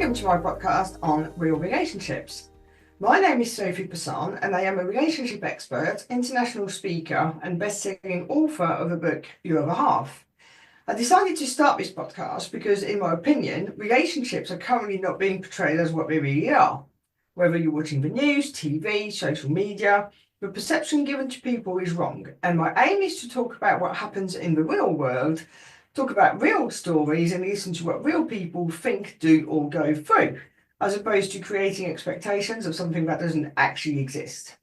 Welcome to my podcast on real relationships. My name is Sophie Passan and I am a relationship expert, international speaker and best-selling author of the book Your Other Half. I decided to start this podcast because, in my opinion, relationships are currently not being portrayed as what they really are. Whether you're watching the news, TV, social media, the perception given to people is wrong, and my aim is to talk about what happens in the real world, talk about real stories and listen to what real people think, do or go through, as opposed to creating expectations of something that doesn't actually exist.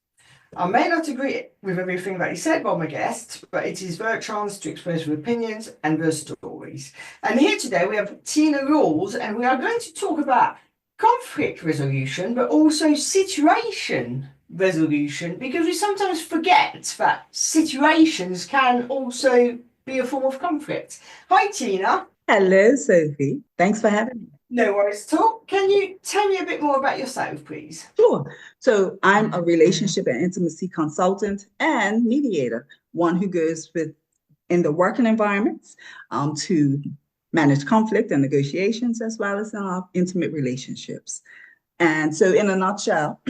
I may not agree with everything that is said by my guests, but it is their chance to express their opinions and their stories. And here today we have Tina Rawls, and we are going to talk about conflict resolution, but also situation resolution, because we sometimes forget that situations can also be a form of conflict. Hi, Tina. Hello, Sophie. Thanks for having me. No worries at all. Can you tell me a bit more about yourself, please? Sure. So I'm a relationship and intimacy consultant and mediator, one who goes in the working environments to manage conflict and negotiations, as well as in our intimate relationships. And so in a nutshell,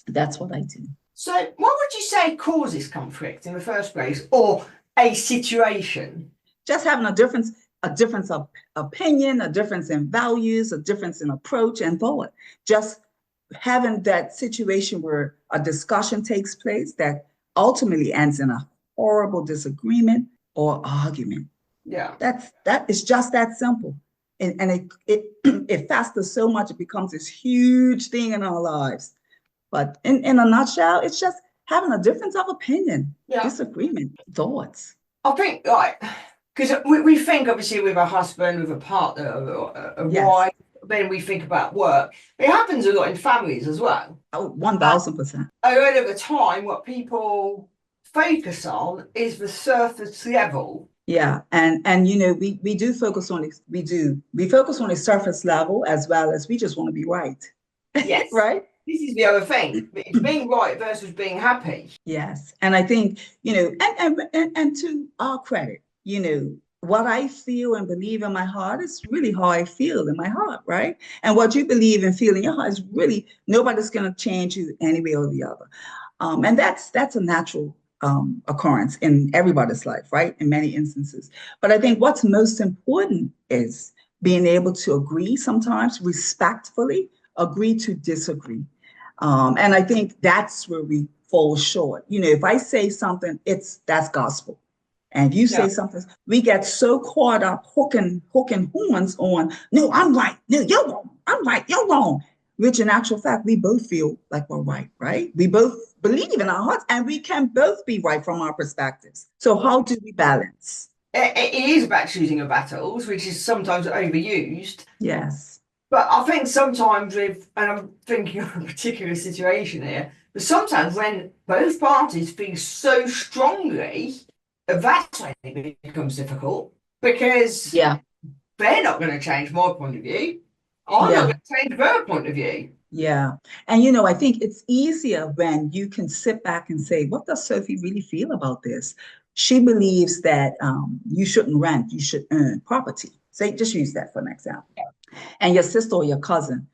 that's what I do. So what would you say causes conflict in the first place, or a situation? Just having a difference of opinion, a difference in values, a difference in approach and thought. Just having that situation where a discussion takes place that ultimately ends in a horrible disagreement or argument. Yeah. That is just that simple. And it festers so much, it becomes this huge thing in our lives. But in a nutshell, it's just having a difference of opinion, disagreement, thoughts. I think, because we think obviously with a husband, with a partner, a wife, then we think about work. It happens a lot in families as well. Oh, 1000%. A lot of the time, what people focus on is the surface level. Yeah, and you know, we do focus on it. We focus on the surface level, as well as we just want to be right. Yes. Right? This is the other thing. It's being right versus being happy. Yes. And I think, you know, and to our credit, you know, what I feel and believe in my heart is really how I feel in my heart, right? And what you believe and feel in your heart is really, nobody's going to change you any way or the other. And that's a natural occurrence in everybody's life, right? In many instances. But I think what's most important is being able to agree sometimes respectfully, agree to disagree. And I think that's where we fall short. You know, if I say something, that's gospel. And if you say something, we get so caught up hooking horns on, no, I'm right. No, you're wrong. I'm right. You're wrong. Which in actual fact, we both feel like we're right, right? We both believe in our hearts and we can both be right from our perspectives. So how do we balance? It is about choosing your battles, which is sometimes overused. Yes. But I think sometimes and I'm thinking of a particular situation here, but sometimes when both parties feel so strongly, that's when it becomes difficult, because they're not going to change my point of view. I'm not going to change their point of view. Yeah. And, you know, I think it's easier when you can sit back and say, what does Sophie really feel about this? She believes that you shouldn't rent, you should earn property. Say, just use that for an example. And your sister or your cousin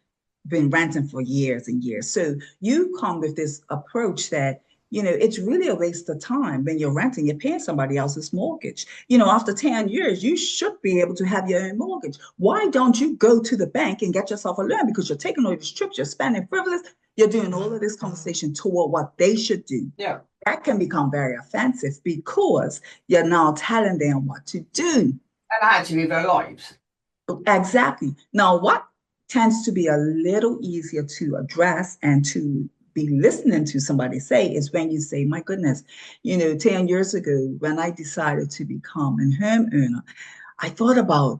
been renting for years and years. So you come with this approach that, you know, it's really a waste of time when you're renting, you're paying somebody else's mortgage. You know, after 10 years, you should be able to have your own mortgage. Why don't you go to the bank and get yourself a loan? Because you're taking all these trips, you're spending frivolous, you're doing all of this conversation toward what they should do. Yeah. That can become very offensive because you're now telling them what to do. And actually their lives. Exactly. Now, what tends to be a little easier to address and to be listening to somebody say is when you say, my goodness, you know, 10 years ago, when I decided to become a homeowner, I thought about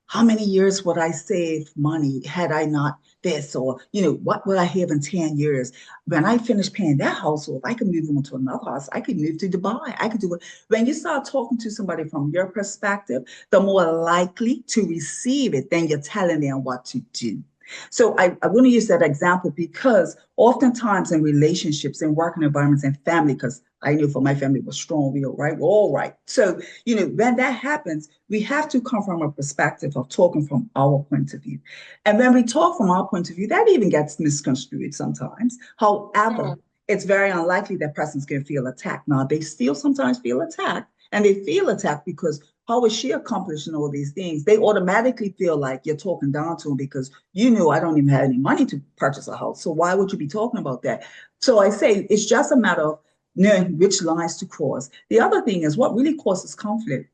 how many years would I save money had I not this, or, you know, what would I have in 10 years? When I finish paying that house off, I can move on to another house. I could move to Dubai. I could do it. When you start talking to somebody from your perspective, the more likely to receive it than you're telling them what to do. So I want to use that example because oftentimes in relationships and working environments and family, because I knew for my family was strong will, right? We're all right. So, when that happens, we have to come from a perspective of talking from our point of view. And when we talk from our point of view, that even gets misconstrued sometimes. However, it's very unlikely that person's going to feel attacked. Now, they still sometimes feel attacked, and they feel attacked because how is she accomplishing all these things? They automatically feel like you're talking down to them because I don't even have any money to purchase a house. So why would you be talking about that? So I say it's just a matter of knowing which lines to cross. The other thing is what really causes conflict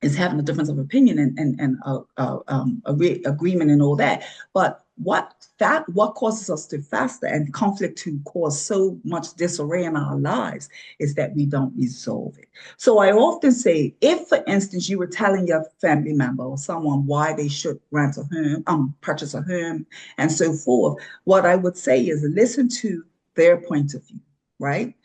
is having a difference of opinion and agreement and all that. But what causes us to faster and conflict to cause so much disarray in our lives is that we don't resolve it. So I often say, if, for instance, you were telling your family member or someone why they should rent a home, purchase a home, and so forth, what I would say is listen to their point of view, right?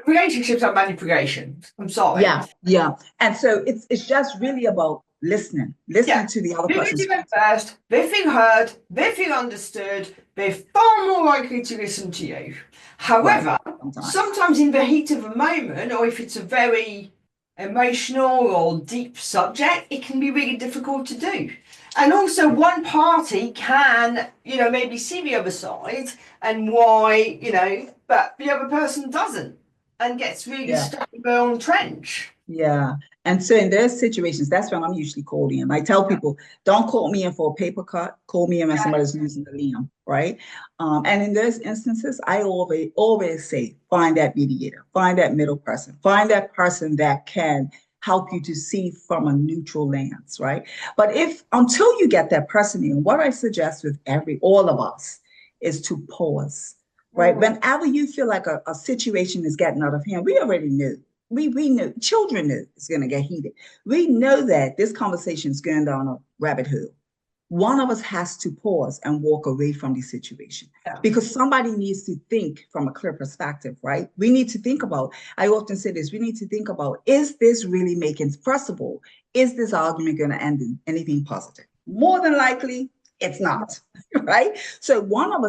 Relationships are manipulation. I'm sorry. Yeah. And so it's just really about listening Yeah. to the other You person's listen them first. They feel heard. They feel understood. They're far more likely to listen to you. right However, sometimes. sometimes in the heat of a moment, or if it's a very emotional or deep subject, it can be really difficult to do. And also, one party can, maybe see the other side and why, but the other person doesn't and gets really Yeah. stuck in their own trench. Yeah. And so in those situations, that's when I'm usually called in. I tell people, don't call me in for a paper cut. Call me in when somebody's losing the limb, right? And in those instances, I always say, find that mediator, find that middle person, find that person that can help you to see from a neutral lens, right? But until you get that person in, what I suggest with all of us is to pause, right? Whenever you feel like a situation is getting out of hand, we already knew. We know, children know it's going to get heated. We know that this conversation is going down a rabbit hole. One of us has to pause and walk away from the situation because somebody needs to think from a clear perspective, right? We need to think about, I often say this, we need to think about, is this really making, first of all, is this argument going to end in anything positive? More than likely, it's not, right? So one of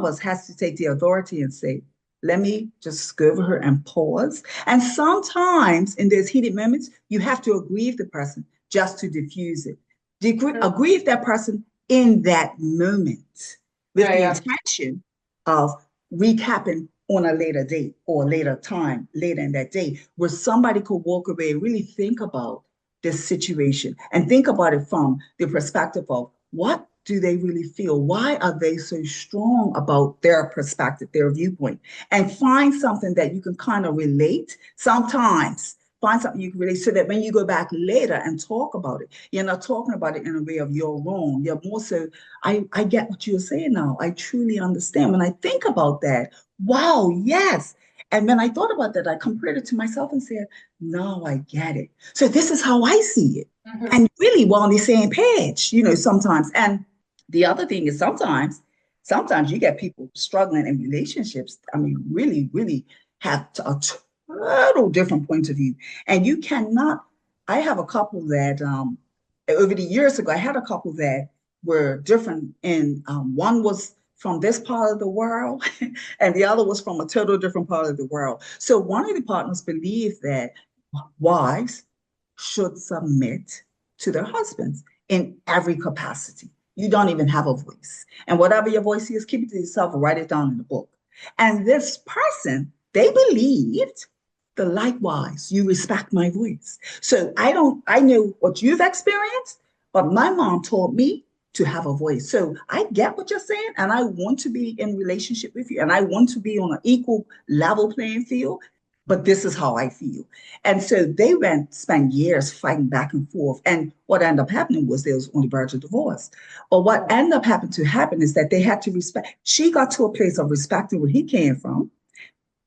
us has to take the authority and say, let me just go over her and pause. And sometimes in those heated moments, you have to agree with the person just to diffuse it. Agree with that person in that moment with the intention of recapping on a later date or later time, later in that day, where somebody could walk away and really think about this situation and think about it from the perspective of what do they really feel? Why are they so strong about their perspective, their viewpoint? And find something that you can kind of relate. Sometimes find something you can relate so that when you go back later and talk about it, you're not talking about it in a way of you're wrong. You're more so, I get what you're saying now. I truly understand. When I think about that, wow, yes. And when I thought about that, I compared it to myself and said, now I get it. So this is how I see it. And really, we're on the same page, sometimes. And the other thing is sometimes you get people struggling in relationships. I mean, really, really have a total different point of view. And you cannot, I have a couple that over the years ago, I had a couple that were different. And one was from this part of the world and the other was from a total different part of the world. So one of the partners believed that wives should submit to their husbands in every capacity. You don't even have a voice. And whatever your voice is, keep it to yourself or write it down in the book. And this person, they believed that likewise, you respect my voice. So I know what you've experienced, but my mom taught me to have a voice. So I get what you're saying, and I want to be in relationship with you, and I want to be on an equal level playing field. But this is how I feel. And so they spent years fighting back and forth. And what ended up happening was they was on the verge of divorce. But what ended up happen is that they had to respect. She got to a place of respecting where he came from.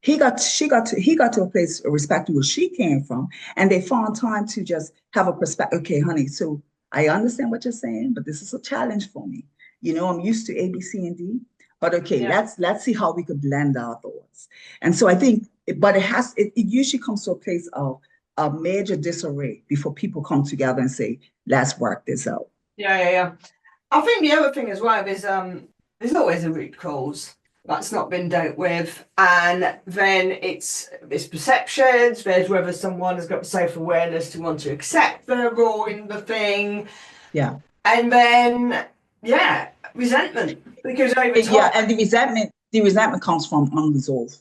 He got to a place of respecting where she came from. And they found time to just have a perspective. Okay, honey, so I understand what you're saying, but this is a challenge for me. I'm used to A, B, C, and D. But okay, let's see how we could blend our thoughts. And so I think, but it usually comes to a place of a major disarray before people come together and say, let's work this out. Yeah. I think the other thing as well is there's always a root cause that's not been dealt with, and then it's perceptions. There's whether someone has got self awareness to want to accept their role in the thing, Yeah. and then yeah, resentment because over Yeah, time, and the resentment comes from unresolved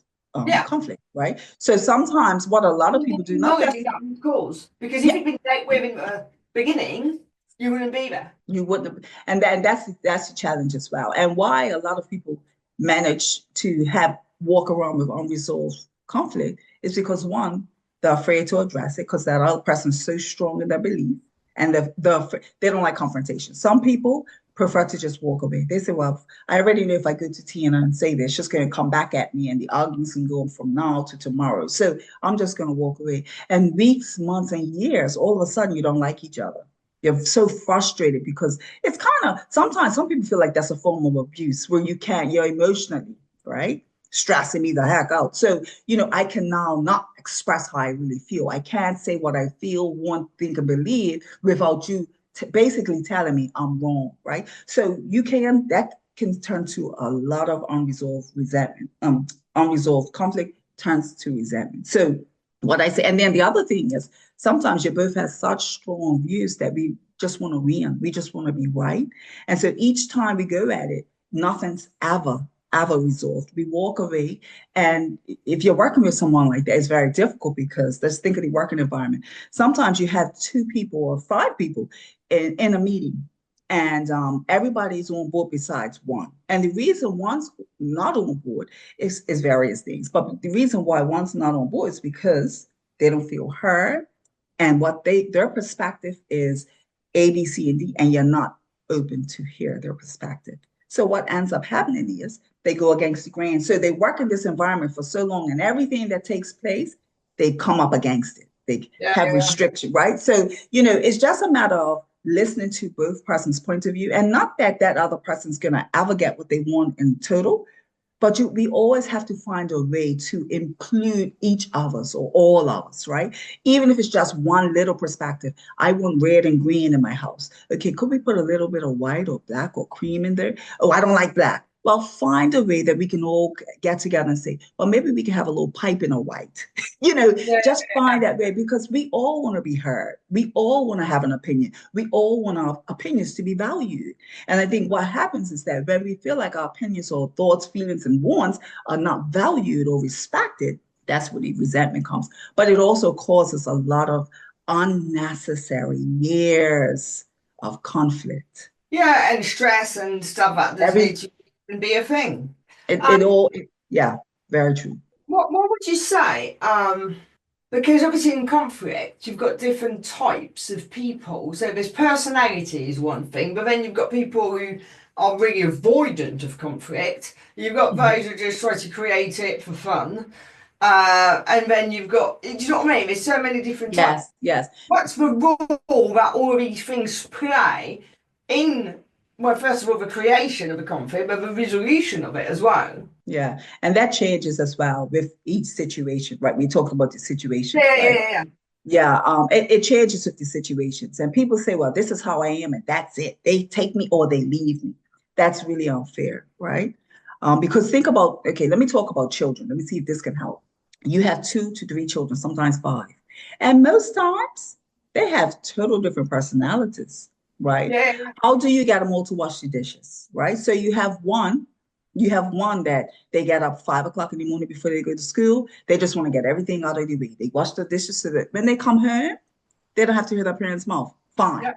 yeah, conflict, right? So sometimes what a lot of people do, not acknowledging that, that root cause, because if yeah, it'd been dealt with in the beginning, you wouldn't be there. you wouldn't, and that's the challenge as well. And why a lot of people manage to have walk around with unresolved conflict is because one, they're afraid to address it because that other person's so strong in their belief, and they don't like confrontation. Some people prefer to just walk away. They say, "Well, I already know if I go to Tina and say this, she's going to come back at me, and the arguments can go from now to tomorrow. So I'm just going to walk away." And weeks, months, and years, all of a sudden, you don't like each other. You're so frustrated because it's kind of sometimes some people feel like that's a form of abuse where you're emotionally, right? Stressing me the heck out. So, I can now not express how I really feel. I can't say what I feel, want, think, and believe without you basically telling me I'm wrong, right? So that can turn to a lot of unresolved resentment, unresolved conflict turns to resentment. So what I say, and then the other thing is sometimes you both have such strong views that we just want to win. We just want to be right. And so each time we go at it, nothing's ever resolved. We walk away. And if you're working with someone like that, it's very difficult because let's think of the working environment. Sometimes you have two people or five people in a meeting. And everybody's on board besides one. And the reason one's not on board is various things. But the reason why one's not on board is because they don't feel heard, and what their perspective is A, B, C, and D, and you're not open to hear their perspective. So what ends up happening is they go against the grain. So they work in this environment for so long, and everything that takes place, they come up against it. They Yeah, have yeah, restriction, right? So it's just a matter of listening to both person's point of view, and not that that other person's gonna ever get what they want in total, but we always have to find a way to include each of us or all of us, right? Even if it's just one little perspective. I want red and green in my house. Okay, could we put a little bit of white or black or cream in there? Oh, I don't like black. Well, find a way that we can all get together and say, well, maybe we can have a little pipe in a white. yeah. Just find that way because we all want to be heard. We all want to have an opinion. We all want our opinions to be valued. And I think what happens is that when we feel like our opinions or thoughts, feelings, and wants are not valued or respected, that's where the resentment comes. But it also causes a lot of unnecessary years of conflict. Yeah, and stress and stuff that does Every need to even be a thing. it Um, all yeah, very true. what would you say? Because obviously in conflict, you've got different types of people. So there's personality is one thing, but then you've got people who are really avoidant of conflict. You've got Mhm. those who just try to create it for fun. And then you've got, do you know what I mean? There's so many different types. Yes, yes. What's the role that all of these things play in, well, first of all, the creation of a conflict, but the resolution of it as well? Yeah. And that changes as well with each situation, right? We talked about the situations, Yeah, yeah, right? yeah, yeah. Yeah, it changes with the situations. And people say, well, this is how I am, and that's it. They take me or they leave me. That's really unfair, right? Because think about, okay, let me talk about children. Let me see if this can help. You have 2 to 3 children, sometimes 5. And most times they have total different personalities, right? Yeah, How do you get them all to wash the dishes, right? So you have one that they get up 5 o'clock in the morning before they go to school. They just want to get everything out of the way. They wash the dishes so that when they come home, they don't have to hear their parents' mouth. Fine. yeah,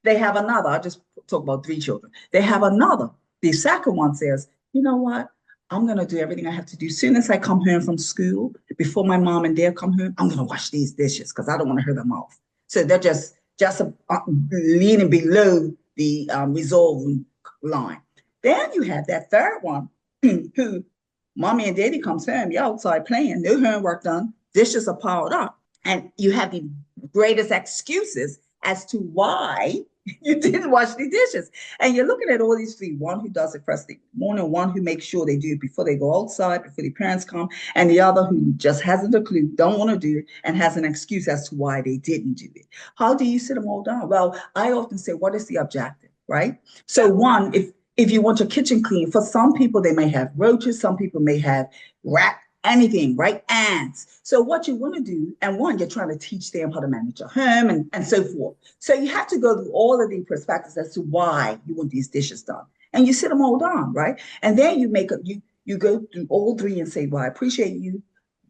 They have another. I just talk about 3 children. They have another. The second one says, you know what? I'm gonna do everything I have to do. Soon as I come home from school, before my mom and dad come home, I'm gonna wash these dishes because I don't want to hear their mouth. So they're just leaning below the resolving line. Then you have that third one who mommy and daddy comes home, you're outside playing, no homework done, dishes are piled up, and you have the greatest excuses as to why you didn't wash the dishes. And you're looking at all these 3, one who does it first thing in the morning, one who makes sure they do it before they go outside, before the parents come, and the other who just hasn't a clue, don't want to do it, and has an excuse as to why they didn't do it. How do you sit them all down? Well, I often say, what is the objective? right? So one, if you want your kitchen clean, for some people they may have roaches, some people may have rat, anything, right? Ants. So what you want to do, and one, you're trying to teach them how to manage a home and so forth. So you have to go through all of these perspectives as to why you want these dishes done. And you sit them all down, right? And then you go through all three and say, well, I appreciate you,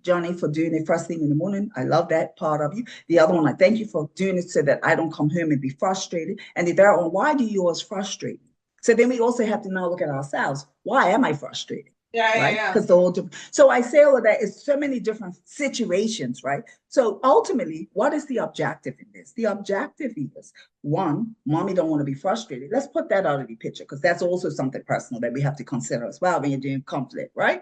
Johnny, for doing it first thing in the morning. I love that part of you. The other one, I thank you for doing it so that I don't come home and be frustrated. And the third one, why do you always frustrate me? So then we also have to now look at ourselves. Why am I frustrated? Right? Because the whole different. So I say all of that is so many different situations, right? So ultimately, what is the objective in this? The objective is one, mommy don't want to be frustrated. Let's put that out of the picture because that's also something personal that we have to consider as well when you're doing conflict, right?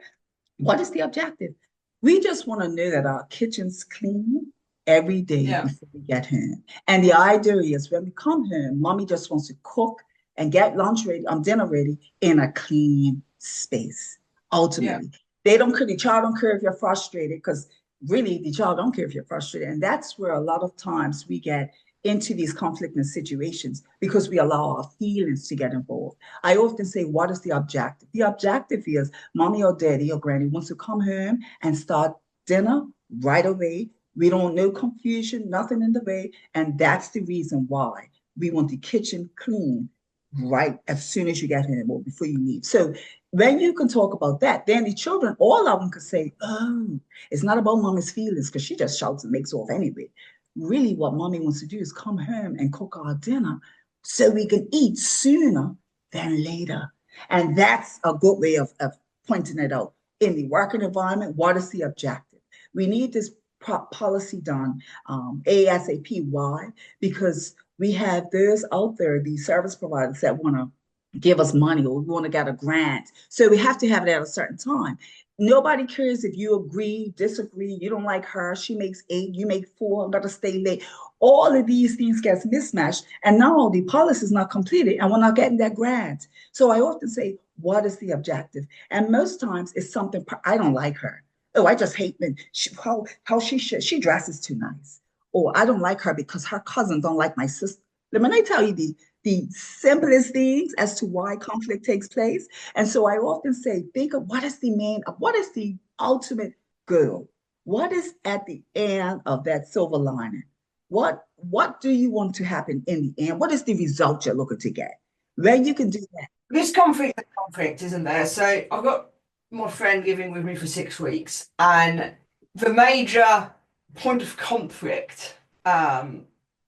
What is the objective? We just want to know that our kitchen's clean every day before we get home. And the idea is when we come home, mommy just wants to cook and get lunch ready, dinner ready in a clean space. Ultimately, they don't care. The child don't care if you're frustrated because really the child don't care if you're frustrated. And that's where a lot of times we get into these conflicting situations because we allow our feelings to get involved. I often say, what is the objective? The objective is mommy or daddy or granny wants to come home and start dinner right away. We don't know confusion, nothing in the way. And that's the reason why we want the kitchen clean right as soon as you get home or before you leave. So when you can talk about that, then the children, all of them could say, oh, it's not about mommy's feelings because she just shouts and makes off anyway. Really what mommy wants to do is come home and cook our dinner so we can eat sooner than later. And that's a good way of pointing it out. In the working environment, what is the objective? We need this policy done ASAP. Why? Because we have those out there, these service providers that want to give us money or we want to get a grant. So we have to have it at a certain time. Nobody cares if you agree, disagree, you don't like her, she makes 8, you make 4, I'm going to stay late. All of these things gets mismatched and now the policy is not completed and we're not getting that grant. So I often say, what is the objective? And most times it's something, I don't like her. Oh, I just hate how she dresses too nice. Or I don't like her because her cousins don't like my sister. Let me tell you the simplest things as to why conflict takes place. And so I often say, think of what is the ultimate goal? What is at the end of that silver lining? What do you want to happen in the end? What is the result you're looking to get? When you can do that. This conflict, isn't there? So I've got my friend living with me for 6 weeks, and the major point of conflict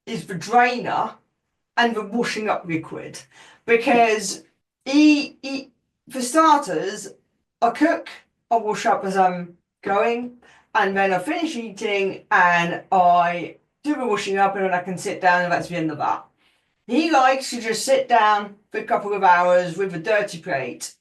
is the drainer and the washing up liquid, because for starters, I cook, I wash up as I'm going, and then I finish eating and I do the washing up, and then I can sit down, and that's the end of that. He likes to just sit down for a couple of hours with a dirty plate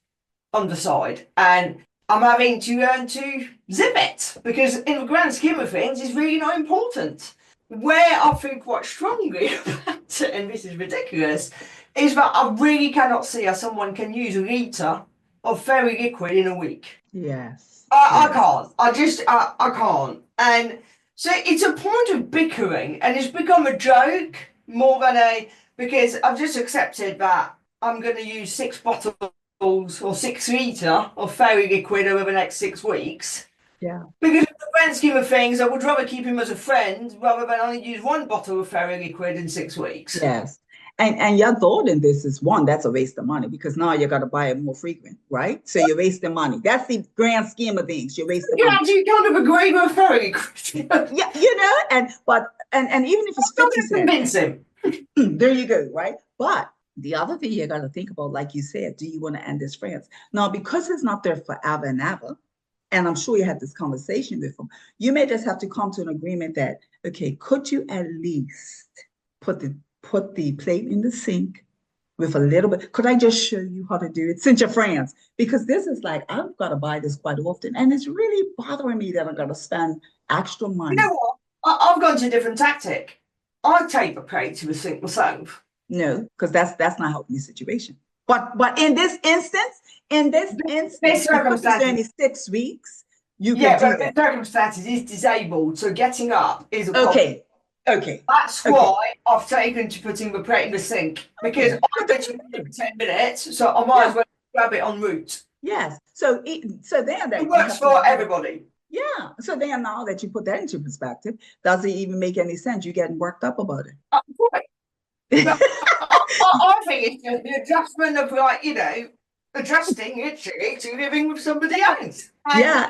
on the side, and I'm having to learn to zip it because, in the grand scheme of things, it's really not important. Where I feel quite strongly about it, and this is ridiculous, is that I really cannot see how someone can use a litre of fairy liquid in a week. Yes. I can't. I can't. And so it's a point of bickering, and it's become a joke more than because I've just accepted that I'm going to use 6 bottles or 6 litre of fairy liquid over the next 6 weeks. Yeah. Because in the grand scheme of things, I would rather keep him as a friend rather than only use 1 bottle of fairy liquid in 6 weeks. Yes. And your thought in this is, one, that's a waste of money because now you got to buy it more frequent, right? So you're wasting money. That's the grand scheme of things. You're wasting money. Yeah, you kind of agree with fairy liquid. Yeah, and even if it's 50 cents. Convince him. There you go, right? But the other thing you got to think about, like you said, do you want to end this friends? Now, because it's not there forever and ever, and I'm sure you had this conversation with them, you may just have to come to an agreement that, okay, could you at least put the plate in the sink with a little bit? Could I just show you how to do it since you're friends? Because this is like, I've got to buy this quite often, and it's really bothering me that I've got to spend extra money. You know what? I've gone to a different tactic. I take the plate to the sink myself. No, because that's not helping the situation. But in this instance, because it's only 6 weeks, you can do that. The circumstances is disabled, so getting up is a problem. Okay. Okay. That's Okay. why I've taken to putting the plate in the sink because Okay. I'm But literally here for 10 minutes, so I might as yeah, well grab it en route. yes. So then It that you works have to for wonder, everybody. yeah. So then now that you put that into perspective, does it even make any sense? You're getting worked up about Right. it. But I think it's just the adjustment of, like, adjusting literally to living with somebody else. And Yeah,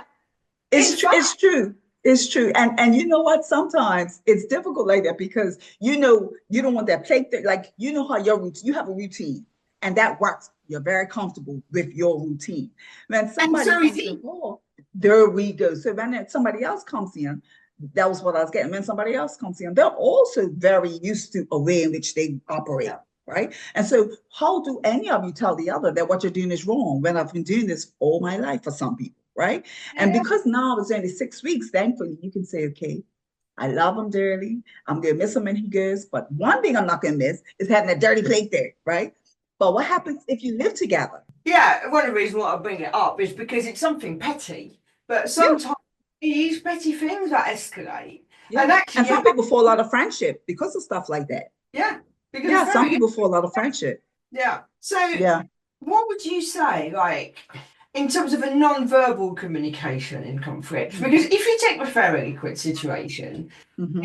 in it's fact, true. It's true. And you know what? Sometimes it's difficult like that because you don't want that plate there. Like how your routine, you have a routine and that works. You're very comfortable with your routine. When and somebody so is comes he. involved, there we go. So when somebody else comes in, that was what I was getting. When somebody else comes in, they're also very used to a way in which they operate. Yeah. Right. And so, how do any of you tell the other that what you're doing is wrong when I've been doing this all my life for some people? Right. And Yeah. because now it's only 6 weeks, thankfully, you can say, okay, I love him dearly. I'm going to miss him when he goes. But one thing I'm not going to miss is having a dirty plate there. Right. But what happens if you live together? Yeah, one of the reasons why I bring it up is because it's something petty, but Yeah. sometimes these petty things that escalate. And Yeah. actually, And some people fall out of friendship because of stuff like that. yeah, because it's Yeah. Some very, people fall out of friendship. yeah. So, Yeah. what would you say, like, in terms of a non-verbal communication in conflict? Because if you take the fairly liquid situation, Mm-hmm.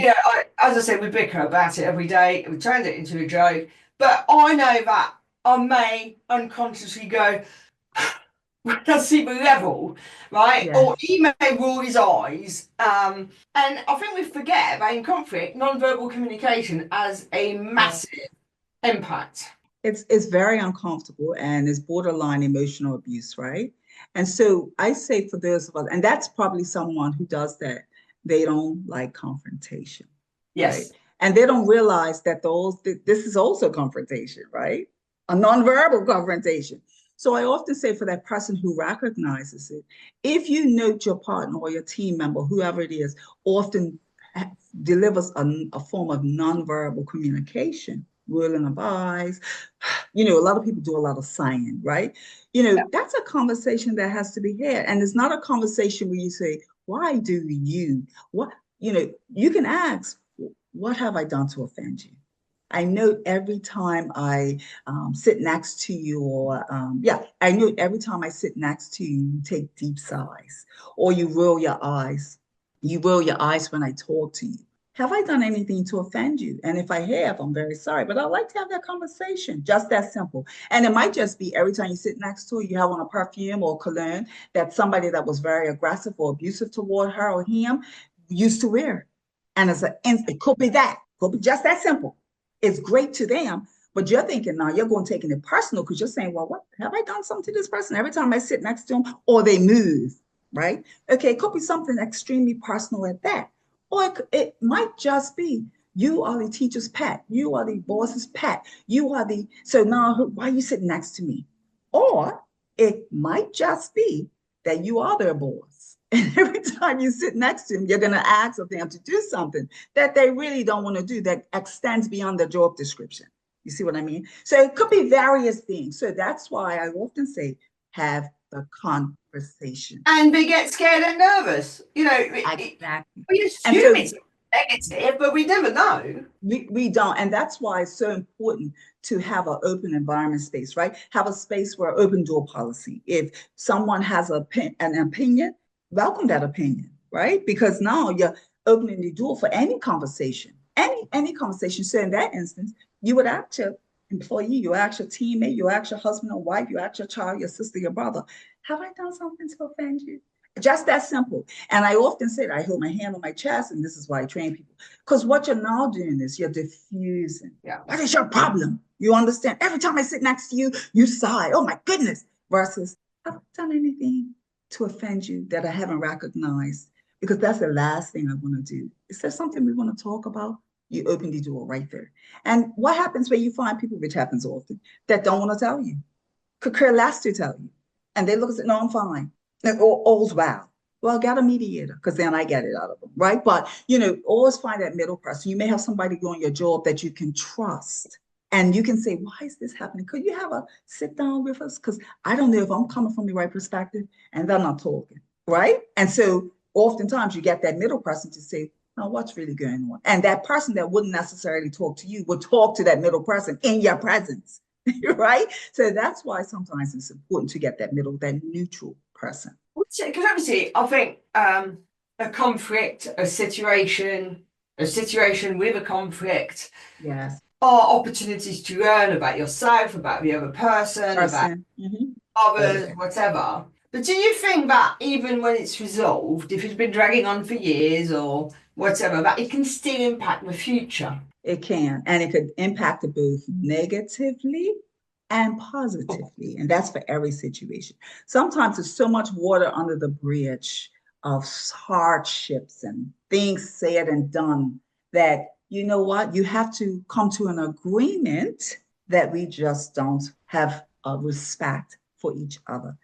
as I said, we bicker about it every day. We turned it into a joke, but I know that I may unconsciously go, does he level, right? Yeah. Or he may roll his eyes. And I think we forget that in conflict, non-verbal communication has a Yeah. massive impact. It's very uncomfortable and it's borderline emotional abuse, right? And so I say for those of us, and that's probably someone who does that, they don't like confrontation, right? Yes. And they don't realize that this is also confrontation, right? A nonverbal confrontation. So I often say for that person who recognizes it, if you note your partner or your team member, whoever it is, often delivers a form of nonverbal communication, rolling of eyes, a lot of people do a lot of signing, right? That's a conversation that has to be had. And it's not a conversation where you say, why do you, what, you can ask, what have I done to offend you? I note every time I sit next to you, or I note every time I sit next to you, you take deep sighs, or you roll your eyes. You roll your eyes when I talk to you. Have I done anything to offend you? And if I have, I'm very sorry, but I'd like to have that conversation. Just that simple. And it might just be every time you sit next to her, you have on a perfume or cologne that somebody that was very aggressive or abusive toward her or him used to wear. And it could be that, could be just that simple. It's great to them, but you're thinking now you're going taking it personal because you're saying, well, what have I done something to this person every time I sit next to them or they move, right? Okay, it could be something extremely personal at that. Or it might just be you are the teacher's pet. You are the boss's pet. So now why are you sitting next to me? Or it might just be that you are their boss. And every time you sit next to them, you're going to ask of them to do something that they really don't want to do that extends beyond the job description. You see what I mean? So it could be various things. So that's why I often say, have the conversation. And they get scared and nervous. Exactly. We And assume so it's negative, but we never know. we don't. And that's why it's so important to have an open environment space, right? Have a space where open door policy. If someone has an opinion, welcome that opinion, right? Because now you're opening the door for any conversation, any conversation. So in that instance, you would ask your employee, you ask your teammate, you ask your husband or wife, you ask your child, your sister, your brother, have I done something to offend you? Just that simple. And I often say that I hold my hand on my chest, and this is why I train people. Because what you're now doing is you're diffusing. Yeah. What is your problem? You understand? Every time I sit next to you, you sigh. Oh my goodness. Versus, have I done anything to offend you that I haven't recognized? Because that's the last thing I want to do. Is there something we want to talk about? You open the door right there. And what happens when you find people, which happens often, that don't want to tell you? Could care less to tell you. And they look and say, no, I'm fine. And all's well. Well, get a mediator, because then I get it out of them, right? But always find that middle person. You may have somebody doing your job that you can trust. And you can say, why is this happening? Could you have a sit down with us? Because I don't know if I'm coming from the right perspective and they're not talking, right? And so oftentimes you get that middle person to say, now what's really going on? And that person that wouldn't necessarily talk to you would talk to that middle person in your presence, right? So that's why sometimes it's important to get that middle, that neutral person. Because obviously, I think a conflict, a situation with a conflict Yes. are opportunities to learn about yourself, about the other person, about others, whatever. But do you think that even when it's resolved, if it's been dragging on for years or whatever, that it can still impact the future? It can, and it could impact it both negatively and positively. And that's for every situation. Sometimes there's so much water under the bridge of hardships and things said and done that, you know what, you have to come to an agreement that we just don't have a respect for each other.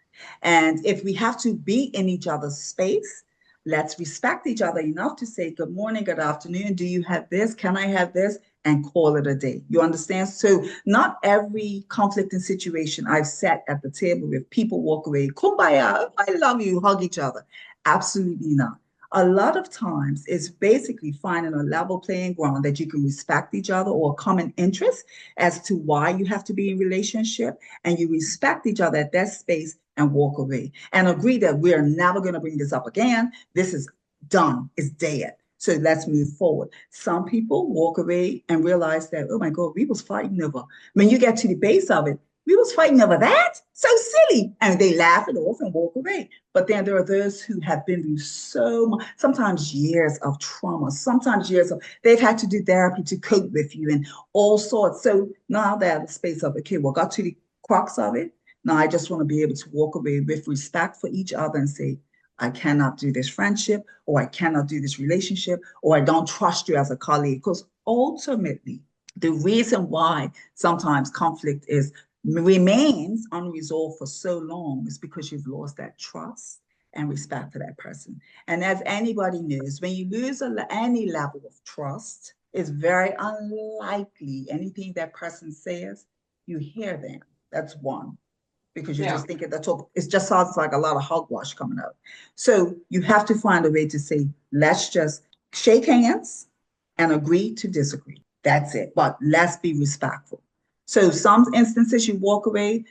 And if we have to be in each other's space, let's respect each other enough to say, good morning, good afternoon. Do you have this? Can I have this? And call it a day. You understand? So not every conflicting situation I've sat at the table with people walk away, kumbaya, I love you, hug each other. Absolutely not. A lot of times it's basically finding a level playing ground that you can respect each other or a common interest as to why you have to be in relationship, and you respect each other at that space and walk away and agree that we're never going to bring this up again. This is done. It's dead. So let's move forward. Some people walk away and realize that, oh my God, we was fighting over. When you get to the base of it, we was fighting over that? So silly. And they laugh it off and walk away. But then there are those who have been through so much, sometimes years of trauma, sometimes years of, they've had to do therapy to cope with you and all sorts. So now they're at the space of, okay, well, got to the crux of it. Now I just want to be able to walk away with respect for each other and say, I cannot do this friendship, or I cannot do this relationship, or I don't trust you as a colleague. Because ultimately, the reason why sometimes conflict remains unresolved for so long is because you've lost that trust and respect for that person. And as anybody knows, when you lose any level of trust, it's very unlikely anything that person says, you hear them. That's one, because you're just thinking the talk, it just sounds like a lot of hogwash coming out. So you have to find a way to say, let's just shake hands and agree to disagree. That's it. But let's be respectful. So some instances you walk away,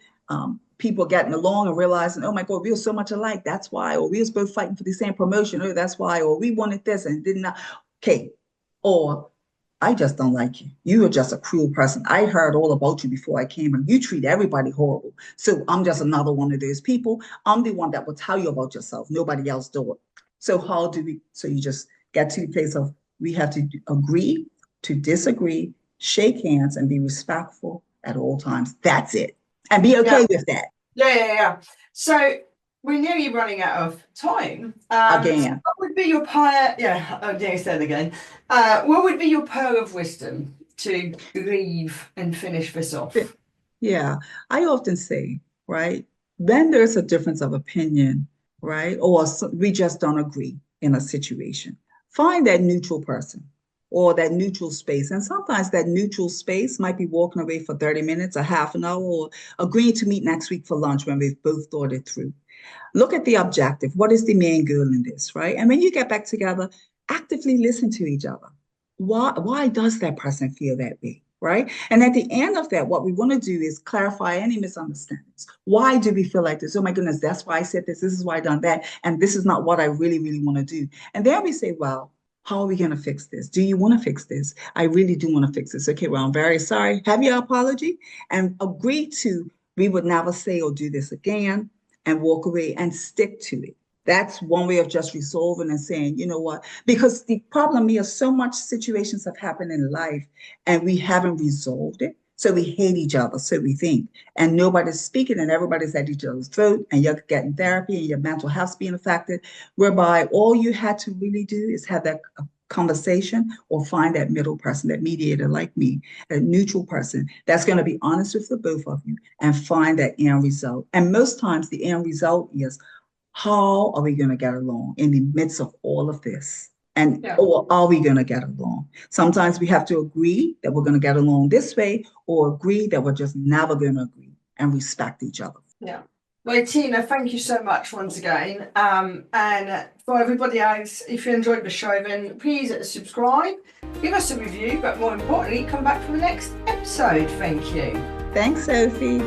people getting along and realizing, oh my God, we were so much alike. That's why, or we was both fighting for the same promotion. Oh, that's why, or we wanted this and did not. Okay. Or I just don't like you. You are just a cruel person. I heard all about you before I came, and you treat everybody horrible. So I'm just another one of those people. I'm the one that will tell you about yourself. Nobody else do it. So how do we, so you just get to the place of, we have to agree to disagree, shake hands, and be respectful at all times. That's it. And be okay with that. Yeah. So we're nearly running out of time. Again. What would be your pearl? Yeah, oh, yeah, said again. What would be your pearl of wisdom to leave and finish this off? Yeah, I often say, right, when there's a difference of opinion, right, or we just don't agree in a situation, find that neutral person or that neutral space. And sometimes that neutral space might be walking away for 30 minutes, a half an hour, or agreeing to meet next week for lunch when we've both thought it through. Look at the objective. What is the main goal in this, right? And when you get back together, actively listen to each other. Why does that person feel that way? Right. And at the end of that, what we want to do is clarify any misunderstandings. Why do we feel like this? Oh my goodness, that's why I said this. This is why I done that. And this is not what I really, really want to do. And then we say, well, how are we going to fix this? Do you want to fix this? I really do want to fix this. Okay, well, I'm very sorry. Have your apology and agree to, we would never say or do this again, and walk away and stick to it. That's one way of just resolving and saying, you know what, because the problem is so much situations have happened in life and we haven't resolved it. So we hate each other, so we think, and nobody's speaking and everybody's at each other's throat, and you're getting therapy and your mental health's being affected, whereby all you had to really do is have that conversation or find that middle person, that mediator like me, a neutral person that's going to be honest with the both of you and find that end result. And most times the end result is, how are we going to get along in the midst of all of this? And or are we going to get along? Sometimes we have to agree that we're going to get along this way, or agree that we're just never going to agree and respect each other. Yeah. Well, Tina, thank you so much once again. And for everybody else, if you enjoyed the show, then please subscribe, give us a review, but more importantly, come back for the next episode. Thank you. Thanks, Sophie.